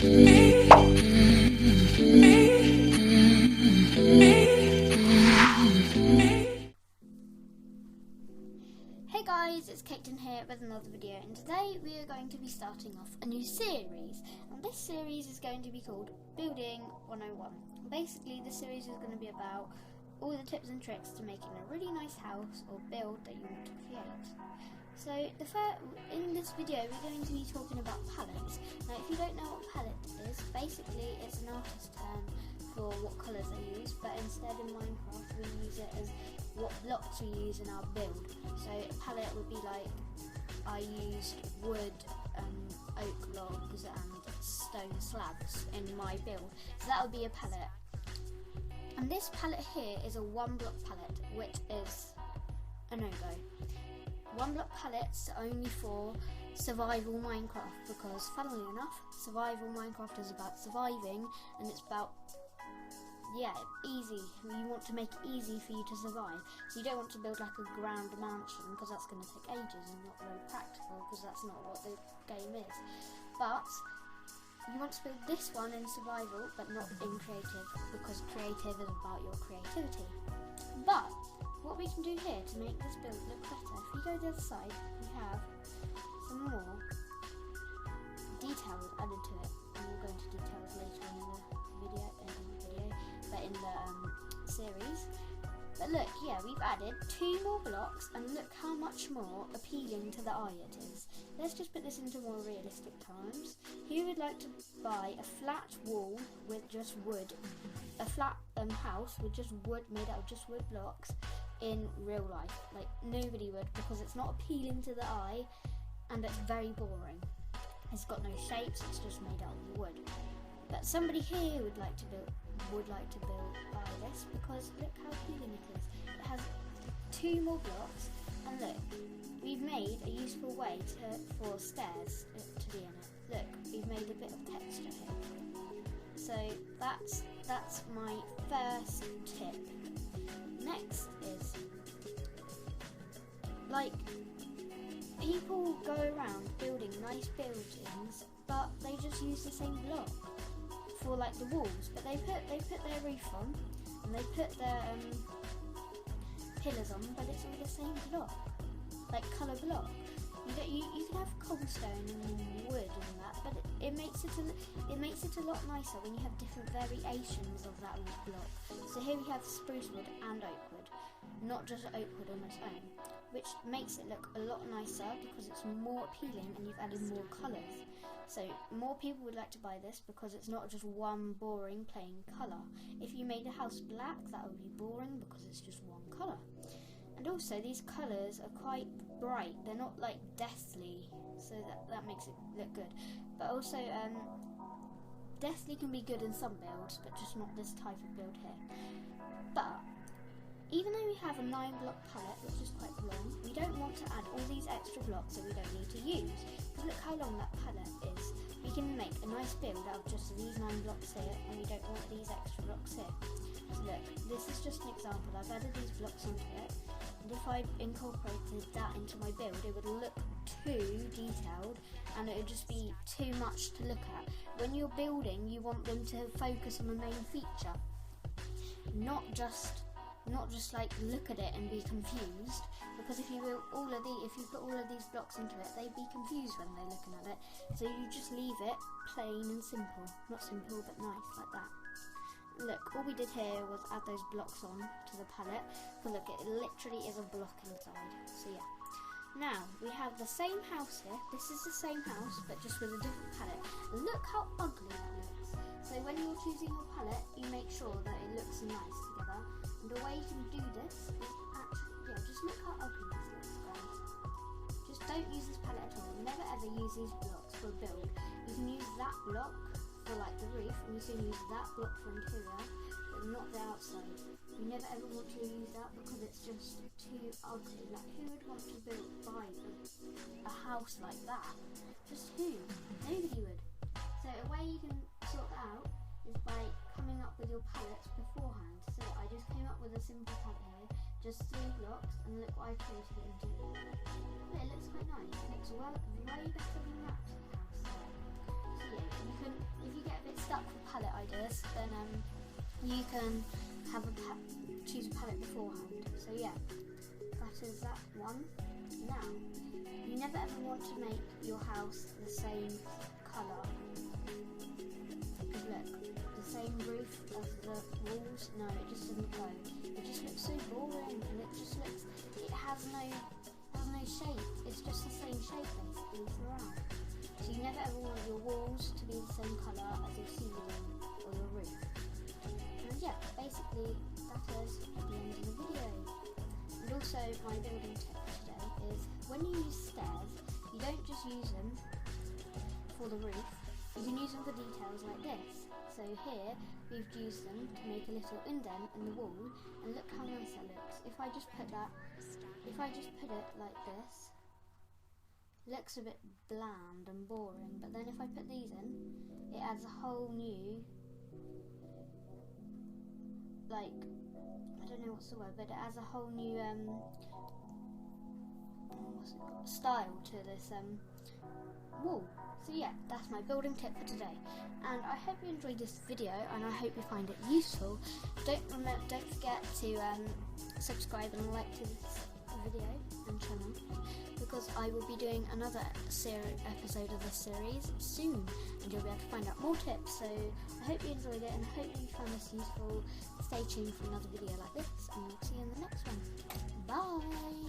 Hey guys, it's Caitlin here with another video, and today we are going to be starting off a new series, and this series is going to be called Building 101. Basically, this series is going to be about all the tips and tricks to making a really nice house or build that you want to create. So in this video we're going to be talking about pallets. Now if you don't know what palette is, basically it's an artist term for what colours they use, but instead in Minecraft we use it as what blocks we use in our build. So a palette would be like, I used wood, oak logs and stone slabs in my build, so that would be a palette. And this palette here is a 1 block palette, which is a no-go. 1 block pallets are only for survival Minecraft, because funnily enough, survival Minecraft is about surviving, and it's about, easy. You want to make it easy for you to survive. So you don't want to build like a grand mansion, because that's going to take ages and not very practical, because that's not what the game is. But you want to build this one in survival, but not in creative, because creative is about your creativity. But what we can do here to make this build look better, if you go to the other side, we have some more details added to it, and we'll go into details later in the series. But look, we've added 2 more blocks, and look how much more appealing to the eye it is. Let's just put this into more realistic times. Who would like to buy a flat wall with just wood, a flat house with just wood, made out of just wood blocks in real life? Like, nobody would, because it's not appealing to the eye and it's very boring. It's got no shapes, it's just made out of wood. But somebody here would like to build buy this, because look how appealing it is. It has 2 more blocks, and look, we've made a useful way for stairs to be in it. Look, we've made a bit of texture here. So that's my first tip. Next is, like, people go around building nice buildings, but they just use the same block for like the walls, but they put their roof on and they put their pillars on, but it's all the same block, like colour block. You can have cobblestone and wood and that, but it makes it a lot nicer when you have different variations of that block. So here we have spruce wood and oak wood, not just oak wood on its own, which makes it look a lot nicer because it's more appealing and you've added more colours. So more people would like to buy this because it's not just one boring plain colour. If you made a house black, that would be boring because it's just one colour. And also these colours are quite bright, they're not like deathly, so that makes it look good. But also deathly can be good in some builds, but just not this type of build here. But even though we have a 9 block palette, which is quite long, we don't want to add all these extra blocks that we don't need to use. Because look how long that palette is. We can make a nice build out of just these 9 blocks here, and we don't want these extra blocks here. So look, this is just an example. I've added these blocks onto it, and if I incorporated that into my build, it would look too detailed, and it would just be too much to look at. When you're building, you want them to focus on the main feature, not just like look at it and be confused, because if you put all of these blocks into it, they'd be confused when they're looking at it. So you just leave it plain and simple, not simple but nice, like that. Look, all we did here was add those blocks on to the palette, but look, it literally is a block inside. So yeah. Now we have the same house here. This is the same house but just with a different palette. Look how ugly that looks. So when you're choosing your palette, you make sure that it looks nice together. And the way you can do this is actually, just look how ugly this looks, guys. Just don't use this palette at all. Never ever use these blocks for a build. You can use that block for like the roof, and you can use that block for interior, but not the outside. You never ever want to use that because it's just too ugly. Like, who would want to buy a house like that? Just who? Nobody would. So a way you can sort that out is by coming up with your palettes beforehand. So I just came up with a simple palette here, just 3 blocks, and look what I created it into. But it looks quite nice. It looks way better than that house there. So yeah, you can, if you get a bit stuck with palette ideas, then you can have choose a palette beforehand. So yeah, that is that one. Now, you never ever want to make your house the same colour. Because look, the same roof as the walls, no, it just doesn't go. It just looks so boring, and it just looks, it has no shape. It's just the same shape basically throughout. So you never ever want your walls to be the same colour as your ceiling or your roof. And yeah, basically that is the end of the video. And also my building tip today is when you use stairs, you don't just use them for the roof, you can use them for details like this. So here we've used them to make a little indent in the wall, and look how nice that looks. If I just put it like this, it looks a bit bland and boring, but then if I put these in, it adds a whole new, like, I don't know what's the word, but it adds a whole new style to this wall. So yeah, that's my building tip for today, and I hope you enjoyed this video, and I hope you find it useful. Don't forget to subscribe and like to this video and channel, because I will be doing another episode of this series soon, and you'll be able to find out more tips. So I hope you enjoyed it, and I hope you found this useful. Stay tuned for another video like this, and we'll see you in the next one. Bye!